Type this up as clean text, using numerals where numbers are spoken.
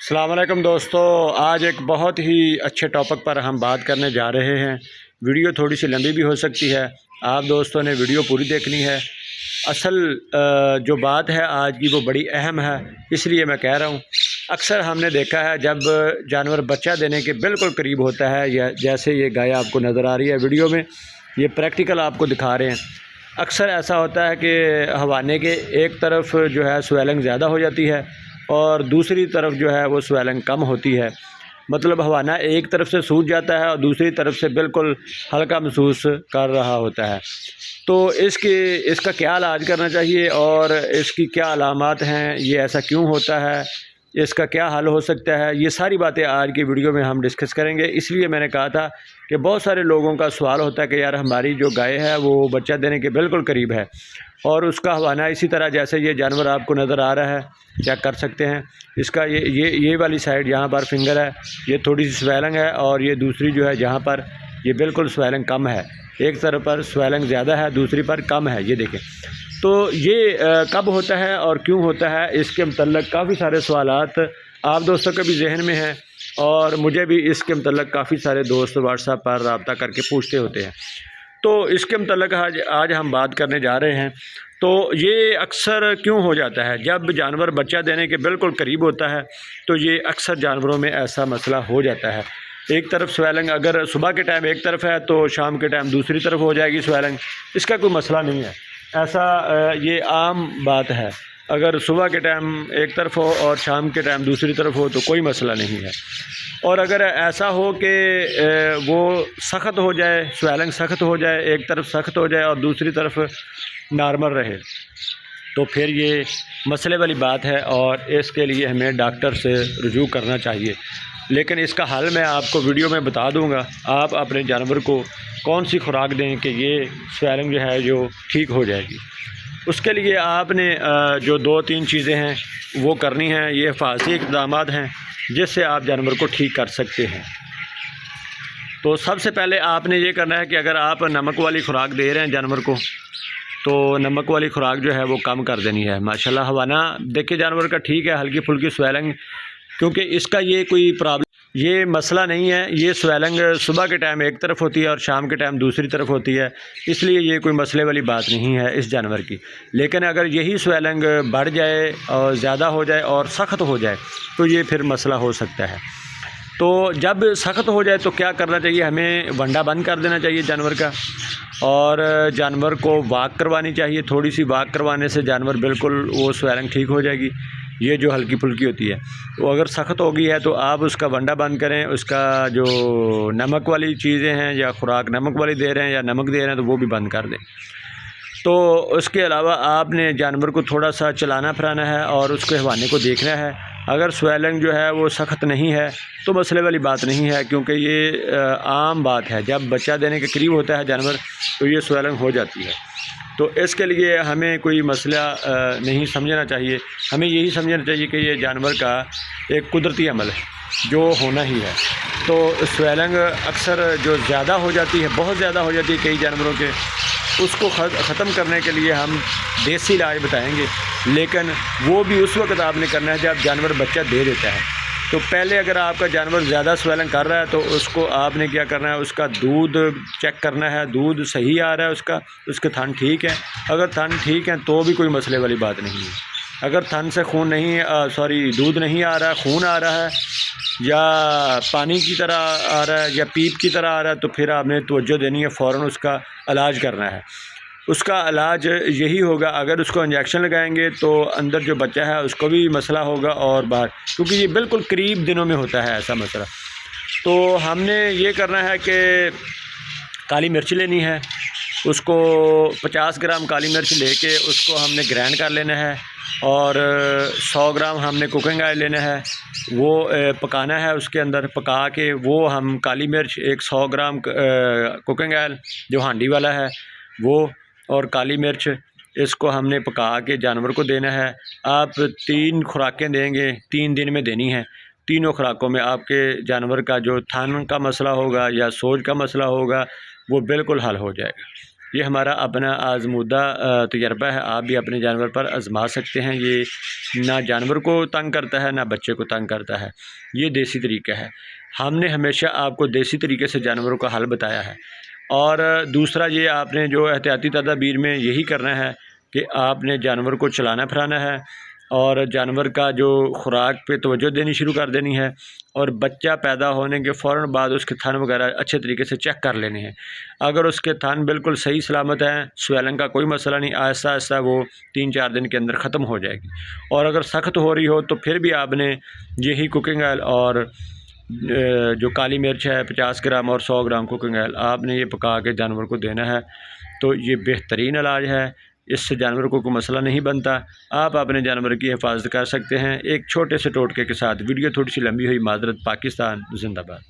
अस्सलाम वालेकुम दोस्तों, आज एक बहुत ही अच्छे टॉपिक पर हम बात करने जा रहे हैं। वीडियो थोड़ी सी लंबी भी हो सकती है, आप दोस्तों ने वीडियो पूरी देखनी है। असल जो बात है आज की वो बड़ी अहम है, इसलिए मैं कह रहा हूँ। अक्सर हमने देखा है जब जानवर बच्चा देने के बिल्कुल करीब होता है, या जैसे ये गाय आपको नज़र आ रही है वीडियो में, ये प्रैक्टिकल आपको दिखा रहे हैं। अक्सर ऐसा होता है कि हवाने के एक तरफ जो है स्वेलिंग ज़्यादा हो जाती है और दूसरी तरफ जो है वो स्वेलिंग कम होती है। मतलब हवाना एक तरफ से सूज जाता है और दूसरी तरफ से बिल्कुल हल्का महसूस कर रहा होता है। तो इसका क्या इलाज करना चाहिए और इसकी क्या अलामात हैं, ये ऐसा क्यों होता है, इसका क्या हल हो सकता है, ये सारी बातें आज की वीडियो में हम डिस्कस करेंगे। इसलिए मैंने कहा था कि बहुत सारे लोगों का सवाल होता है कि यार हमारी जो गाय है वो बच्चा देने के बिल्कुल करीब है और उसका हवाना इसी तरह जैसे ये जानवर आपको नज़र आ रहा है, चेक कर सकते हैं। इसका ये वाली साइड यहाँ पर फिंगर है, ये थोड़ी सी स्वेलिंग है और ये दूसरी जो है जहाँ पर ये बिल्कुल स्वेलिंग कम है। एक तरफ पर स्वेलिंग ज़्यादा है, दूसरी पर कम है, ये देखें। तो ये कब होता है और क्यों होता है, इसके मतलब काफ़ी सारे सवालात आप दोस्तों के भी जहन में हैं और मुझे भी इसके मतलब काफ़ी सारे दोस्त व्हाट्सएप पर रब्ता करके पूछते होते हैं। तो इसके मतलब आज हम बात करने जा रहे हैं। तो ये अक्सर क्यों हो जाता है, जब जानवर बच्चा देने के बिल्कुल करीब होता है तो ये अक्सर जानवरों में ऐसा मसला हो जाता है। एक तरफ स्वेलिंग अगर सुबह के टाइम एक तरफ है तो शाम के टाइम दूसरी तरफ हो जाएगी स्वेलिंग, इसका कोई मसला नहीं है। ऐसा ये आम बात है। अगर सुबह के टाइम एक तरफ हो और शाम के टाइम दूसरी तरफ हो तो कोई मसला नहीं है। और अगर ऐसा हो कि वो सख्त हो जाए, स्वेलिंग सख्त हो जाए, एक तरफ सख्त हो जाए और दूसरी तरफ नॉर्मल रहे, तो फिर ये मसले वाली बात है और इसके लिए हमें डॉक्टर से रुजू करना चाहिए। लेकिन इसका हल मैं आपको वीडियो में बता दूंगा। आप अपने जानवर को कौन सी खुराक दें कि ये स्वेलिंग जो है जो ठीक हो जाएगी। उसके लिए आपने जो 2-3 चीज़ें हैं वो करनी हैं। ये हिफाजती इक़दाम हैं जिससे आप जानवर को ठीक कर सकते हैं। तो सबसे पहले आपने ये करना है कि अगर आप नमक वाली खुराक दे रहे हैं जानवर को, तो नमक वाली खुराक जो है वो कम कर देनी है। माशाल्लाह हवाना देखिए जानवर का ठीक है, हल्की फुल्की स्वेलिंग, क्योंकि इसका ये कोई प्रॉब्लम, ये मसला नहीं है। ये स्वेलिंग सुबह के टाइम एक तरफ होती है और शाम के टाइम दूसरी तरफ होती है, इसलिए ये कोई मसले वाली बात नहीं है इस जानवर की। लेकिन अगर यही स्वेलिंग बढ़ जाए और ज़्यादा हो जाए और सख्त हो जाए तो ये फिर मसला हो सकता है। तो जब सख्त हो जाए तो क्या करना चाहिए, हमें वंडा बंद कर देना चाहिए जानवर का और जानवर को वॉक करवानी चाहिए। थोड़ी सी वॉक करवाने से जानवर बिल्कुल वो स्वेलिंग ठीक हो जाएगी, ये जो हल्की फुल्की होती है। तो अगर सख्त हो गई है तो आप उसका वंडा बंद करें। उसका जो नमक वाली चीज़ें हैं या खुराक नमक वाली दे रहे हैं या नमक दे रहे हैं तो वो भी बंद कर दें। तो उसके अलावा आपने जानवर को थोड़ा सा चलाना फिराना है और उसके हवाने को देखना है। अगर स्वेलिंग जो है वो सख्त नहीं है तो मसले वाली बात नहीं है, क्योंकि ये आम बात है। जब बच्चा देने के करीब होता है जानवर तो ये स्वेलिंग हो जाती है। तो इसके लिए हमें कोई मसला नहीं समझना चाहिए। हमें यही समझना चाहिए कि ये जानवर का एक कुदरती अमल है जो होना ही है। तो स्वेलिंग अक्सर जो ज़्यादा हो जाती है, बहुत ज़्यादा हो जाती है कई जानवरों के, उसको ख़त्म करने के लिए हम देसी इलाज बताएंगे। लेकिन वो भी उस वक्त आपने करना है जब जानवर बच्चा दे देता है। तो पहले अगर आपका जानवर ज़्यादा स्वेलिंग कर रहा है तो उसको आपने क्या करना है, उसका दूध चेक करना है, दूध सही आ रहा है, उसके थन ठीक है। अगर थन ठीक है तो भी कोई मसले वाली बात नहीं है। अगर थन से खून नहीं दूध नहीं आ रहा है, खून आ रहा है या पानी की तरह आ रहा है या पीप की तरह आ रहा है, तो फिर आपने तवज्जो देनी है, फ़ौरन उसका इलाज करना है। उसका इलाज यही होगा, अगर उसको इंजेक्शन लगाएंगे तो अंदर जो बच्चा है उसको भी मसला होगा और बाहर, क्योंकि ये बिल्कुल करीब दिनों में होता है ऐसा मसला। तो हमने ये करना है कि काली मिर्च लेनी है, उसको 50 ग्राम काली मिर्च लेके उसको हमने ग्राइंड कर लेना है और 100 ग्राम हमने कुकिंग ऑयल लेना है, वो पकाना है। उसके अंदर पका के वो हम काली मिर्च, एक 100 ग्राम कुकिंग ऑयल जो हांडी वाला है वो, और काली मिर्च, इसको हमने पका के जानवर को देना है। आप 3 खुराकें देंगे, 3 दिन में देनी है। तीनों खुराकों में आपके जानवर का जो थन का मसला होगा या सोज का मसला होगा वो बिल्कुल हल हो जाएगा। ये हमारा अपना आजमूदा तजर्बा है। आप भी अपने जानवर पर आजमा सकते हैं। ये ना जानवर को तंग करता है ना बच्चे को तंग करता है। ये देसी तरीका है। हमने हमेशा आपको देसी तरीके से जानवरों का हल बताया है। और दूसरा ये आपने जो एहतियाती तदाबीर में यही करना है कि आपने जानवर को चलाना फिराना है और जानवर का जो खुराक पे तवज्जो देनी शुरू कर देनी है और बच्चा पैदा होने के फ़ौरन बाद उसके थन वगैरह अच्छे तरीके से चेक कर लेने हैं। अगर उसके थन बिल्कुल सही सलामत हैं, स्वेलिंग का कोई मसला नहीं, आहिस्ता आहिस्ता वो 3-4 दिन के अंदर ख़त्म हो जाएगी। और अगर सख्त हो रही हो तो फिर भी आपने यही कुकिंग ऑयल और जो काली मिर्च है 50 ग्राम और 100 ग्राम कुकिंग ऑयल आपने ये पका के जानवर को देना है। तो ये बेहतरीन इलाज है। इससे जानवर को कोई मसला नहीं बनता। आप अपने जानवर की हिफाजत कर सकते हैं एक छोटे से टोटके के साथ। वीडियो थोड़ी सी लंबी हुई, माजरत। पाकिस्तान जिंदाबाद।